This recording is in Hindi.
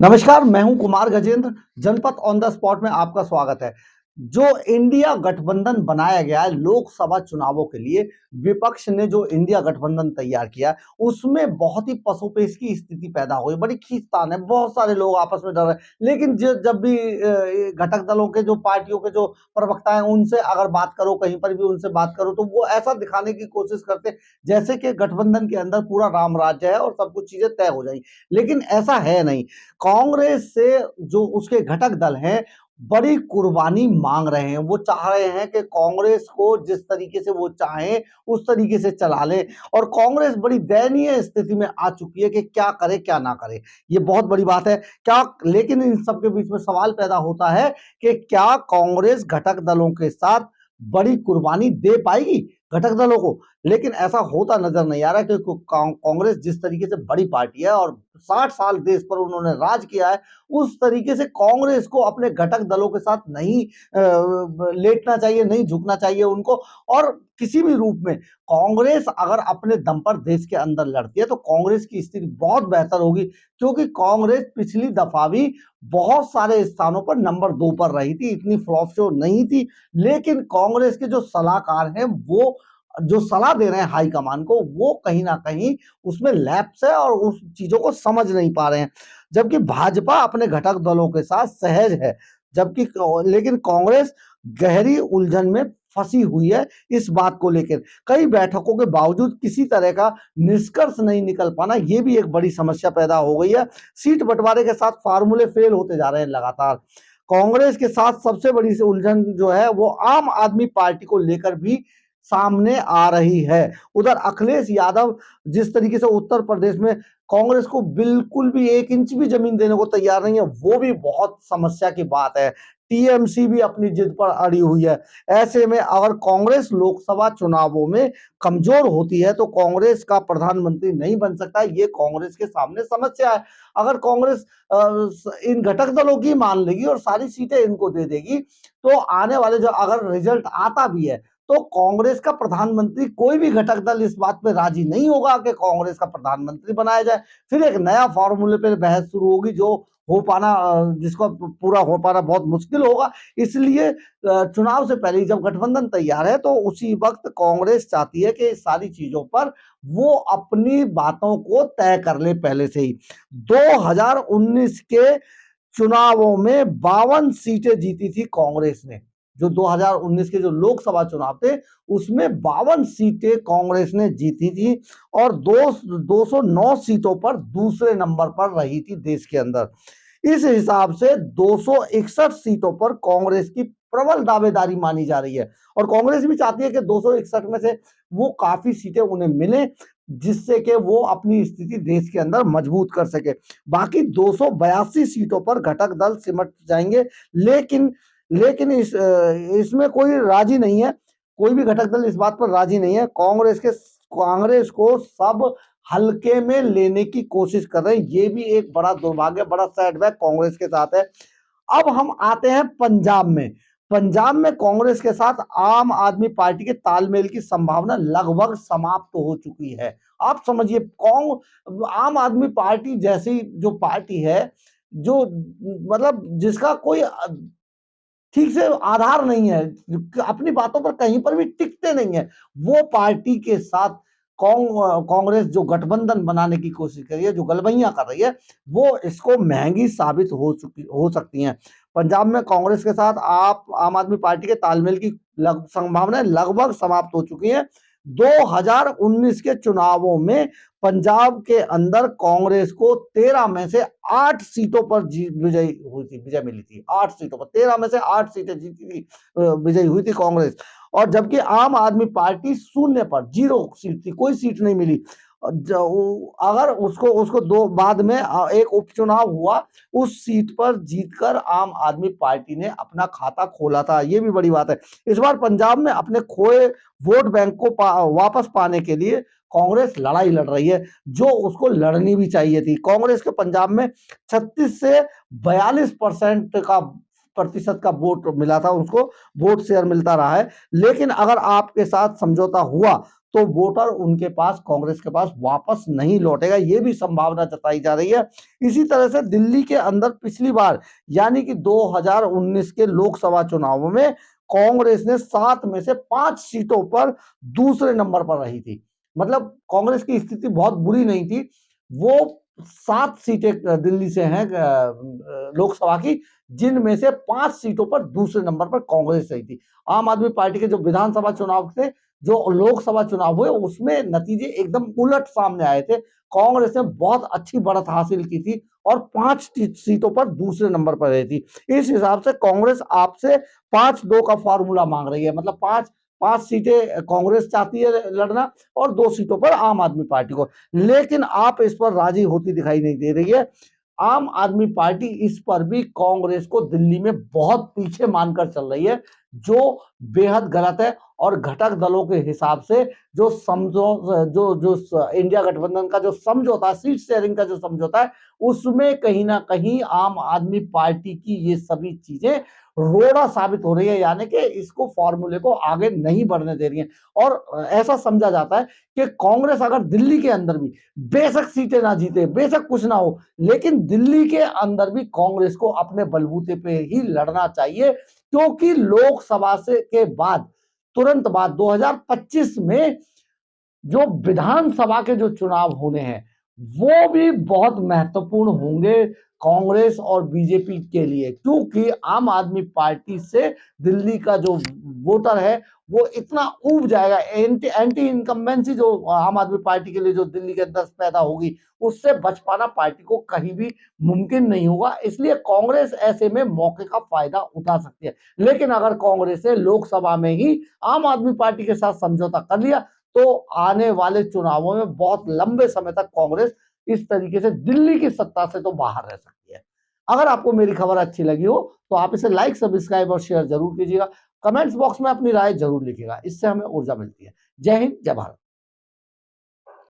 नमस्कार, मैं हूं कुमार गजेंद्र। जनपद ऑन द स्पॉट में आपका स्वागत है। जो इंडिया गठबंधन बनाया गया है लोकसभा चुनावों के लिए, विपक्ष ने जो इंडिया गठबंधन तैयार किया, उसमें बहुत ही पसोपेश की स्थिति पैदा हुई। बड़ी खींचतान है, बहुत सारे लोग आपस में डर रहे हैं। लेकिन जब भी घटक दलों के जो पार्टियों के जो प्रवक्ता हैं, उनसे अगर बात करो, कहीं पर भी उनसे बात करो, तो वो ऐसा दिखाने की कोशिश करते हैं जैसे कि गठबंधन के अंदर पूरा राम राज्य है और सब कुछ चीजें तय हो जाएंगी। लेकिन ऐसा है नहीं। कांग्रेस से जो उसके घटक दल हैं, बड़ी कुर्बानी मांग रहे हैं। वो चाह रहे हैं कि कांग्रेस को जिस तरीके से वो चाहें उस तरीके से चला लें, और कांग्रेस बड़ी दयनीय स्थिति में आ चुकी है कि क्या करे क्या ना करे। ये बहुत बड़ी बात है क्या। लेकिन इन सब के बीच में सवाल पैदा होता है कि क्या कांग्रेस घटक दलों के साथ बड़ी कुर्बानी दे पाएगी घटक दलों को। लेकिन ऐसा होता नजर नहीं आ रहा, क्योंकि कांग्रेस जिस तरीके से बड़ी पार्टी है और 60 साल देश पर उन्होंने राज किया है, उस तरीके से कांग्रेस को अपने घटक दलों के साथ नहीं लेटना चाहिए, नहीं झुकना चाहिए उनको। और किसी भी रूप में कांग्रेस अगर अपने दम पर देश के अंदर लड़ती है तो कांग्रेस की स्थिति बहुत बेहतर होगी, क्योंकि कांग्रेस पिछली दफा भी बहुत सारे स्थानों पर नंबर 2 पर रही थी, इतनी फ्लॉप शो नहीं थी। लेकिन कांग्रेस के जो सलाहकार हैं, वो जो सलाह दे रहे हैं हाईकमान को, वो कहीं ना कहीं उसमें लैप्स है और उस चीजों को समझ नहीं पा रहे हैं। जबकि भाजपा अपने घटक दलों के साथ सहज है, जबकि लेकिन कांग्रेस गहरी उलझन में फंसी हुई है इस बात को लेकर। कई बैठकों के बावजूद किसी तरह का निष्कर्ष नहीं निकल पाना, यह भी एक बड़ी समस्या पैदा हो गई है। सीट बंटवारे के साथ फार्मूले फेल होते जा रहे हैं लगातार। कांग्रेस के साथ सबसे बड़ी उलझन जो है वो आम आदमी पार्टी को लेकर भी सामने आ रही है। उधर अखिलेश यादव जिस तरीके से उत्तर प्रदेश में कांग्रेस को बिल्कुल भी 1 इंच भी जमीन देने को तैयार नहीं है, वो भी बहुत समस्या की बात है। टीएमसी भी अपनी जिद पर अड़ी हुई है। ऐसे में अगर कांग्रेस लोकसभा चुनावों में कमजोर होती है तो कांग्रेस का प्रधानमंत्री नहीं बन सकता। ये कांग्रेस के सामने समस्या है। अगर कांग्रेस इन घटक दलों की मान लेगी और सारी सीटें इनको दे देगी, तो आने वाले जो अगर रिजल्ट आता भी है, तो कांग्रेस का प्रधानमंत्री, कोई भी घटक दल इस बात पे राजी नहीं होगा कि कांग्रेस का प्रधानमंत्री बनाया जाए। फिर एक नया फॉर्मूले पे बहस शुरू होगी, जो हो पाना जिसको पूरा हो पाना बहुत मुश्किल होगा। इसलिए चुनाव से पहले जब गठबंधन तैयार है, तो उसी वक्त कांग्रेस चाहती है कि इस सारी चीजों पर वो अपनी बातों को तय कर ले पहले से ही। 2019 के चुनावों में 52 सीटें जीती थी कांग्रेस ने। जो 2019 के जो लोकसभा चुनाव थे, उसमें 52 सीटें कांग्रेस ने जीती थी और 209 सीटों पर दूसरे नंबर पर रही थी देश के अंदर। इस हिसाब से 261 सीटों पर कांग्रेस की प्रबल दावेदारी मानी जा रही है, और कांग्रेस भी चाहती है कि 261 में से वो काफी सीटें उन्हें मिले, जिससे कि वो अपनी स्थिति देश के अंदर मजबूत कर सके। बाकी 282 सीटों पर घटक दल सिमट जाएंगे। लेकिन लेकिन इसमें कोई राजी नहीं है, कोई भी घटक दल इस बात पर राजी नहीं है। कांग्रेस को सब हल्के में लेने की कोशिश कर रहे हैं। ये भी एक बड़ा दुर्भाग्य, बड़ा सेटबैक कांग्रेस के साथ है। अब हम आते हैं पंजाब में। पंजाब में कांग्रेस के साथ आम आदमी पार्टी के तालमेल की संभावना लगभग समाप्त हो चुकी है। आप समझिए, आम आदमी पार्टी जैसी जो पार्टी है, जो मतलब जिसका कोई ठीक से आधार नहीं है, अपनी बातों पर कहीं पर भी टिकते नहीं है, वो पार्टी के साथ कांग्रेस जो गठबंधन बनाने की कोशिश कर रही है, जो गलबैयां कर रही है, वो इसको महंगी साबित हो सकती हैं। पंजाब में कांग्रेस के साथ आप आम आदमी पार्टी के तालमेल की संभावनाएं लगभग समाप्त हो चुकी हैं। 2019 के चुनावों में पंजाब के अंदर कांग्रेस को 13 में से 8 सीटों पर विजय मिली थी। 8 सीटों पर 13 में से 8 सीटें जीती थी, विजयी हुई थी कांग्रेस। और जबकि आम आदमी पार्टी शून्य पर, 0 सीट थी, कोई सीट नहीं मिली। अगर उसको उसको दो बाद में एक उपचुनाव हुआ, उस सीट पर जीतकर आम आदमी पार्टी ने अपना खाता खोला था। ये भी बड़ी बात है। इस बार पंजाब में अपने खोए वोट बैंक को वापस पाने के लिए कांग्रेस लड़ाई लड़ रही है, जो उसको लड़नी भी चाहिए थी। कांग्रेस के पंजाब में 36 से 42% का प्रतिशत का वोट मिला था, उसको वोट शेयर मिलता रहा है। लेकिन अगर आपके साथ समझौता हुआ तो वोटर उनके पास, कांग्रेस के पास वापस नहीं लौटेगा, ये भी संभावना जताई जा रही है। इसी तरह से दिल्ली के अंदर पिछली बार यानी कि 2019 के लोकसभा चुनावों में कांग्रेस ने 7 में से 5 सीटों पर दूसरे नंबर पर रही थी। मतलब कांग्रेस की स्थिति बहुत बुरी नहीं थी। वो 7 सीटें दिल्ली से हैं लोकसभा की, जिनमें से 5 सीटों पर दूसरे नंबर पर कांग्रेस रही थी। आम आदमी पार्टी के जो विधानसभा चुनाव थे, जो लोकसभा चुनाव हुए, उसमें नतीजे एकदम उलट सामने आए थे। कांग्रेस ने बहुत अच्छी बढ़त हासिल की थी और 5 सीटों पर दूसरे नंबर पर रही थी। इस हिसाब से कांग्रेस आपसे 5-2 का फॉर्मूला मांग रही है। मतलब 5 सीटें कांग्रेस चाहती है लड़ना और 2 सीटों पर आम आदमी पार्टी को। लेकिन आप इस पर राजी होती दिखाई नहीं दे रही है। आम आदमी पार्टी इस पर भी कांग्रेस को दिल्ली में बहुत पीछे मानकर चल रही है, जो बेहद गलत है। और घटक दलों के हिसाब से जो इंडिया गठबंधन का जो समझौता, सीट शेयरिंग का जो समझौता है, उसमें कहीं ना कहीं आम आदमी पार्टी की ये सभी चीजें रोड़ा साबित हो रही है, यानी कि इसको फॉर्मूले को आगे नहीं बढ़ने दे रही है। और ऐसा समझा जाता है कि कांग्रेस अगर दिल्ली के अंदर भी बेशक सीटें ना जीते, बेशक कुछ ना हो, लेकिन दिल्ली के अंदर भी कांग्रेस को अपने बलबूते पे ही लड़ना चाहिए, क्योंकि लोकसभा से के बाद, तुरंत बाद 2025 में जो विधानसभा के जो चुनाव होने हैं, वो भी बहुत महत्वपूर्ण होंगे कांग्रेस और बीजेपी के लिए, क्योंकि आम आदमी पार्टी से दिल्ली का जो वोटर है वो इतना ऊब जाएगा। एंटी इनकम्बेंसी जो आम आदमी पार्टी के लिए जो दिल्ली के अंदर पैदा होगी, उससे बच पाना पार्टी को कहीं भी मुमकिन नहीं होगा। इसलिए कांग्रेस ऐसे में मौके का फायदा उठा सकती है। लेकिन अगर कांग्रेस ने लोकसभा में ही आम आदमी पार्टी के साथ समझौता कर लिया, तो आने वाले चुनावों में बहुत लंबे समय तक कांग्रेस इस तरीके से दिल्ली की सत्ता से तो बाहर रह सकती है। अगर आपको मेरी खबर अच्छी लगी हो तो आप इसे लाइक, सब्सक्राइब और शेयर जरूर कीजिएगा। कमेंट्स बॉक्स में अपनी राय जरूर लिखिएगा, इससे हमें ऊर्जा मिलती है। जय हिंद, जय भारत।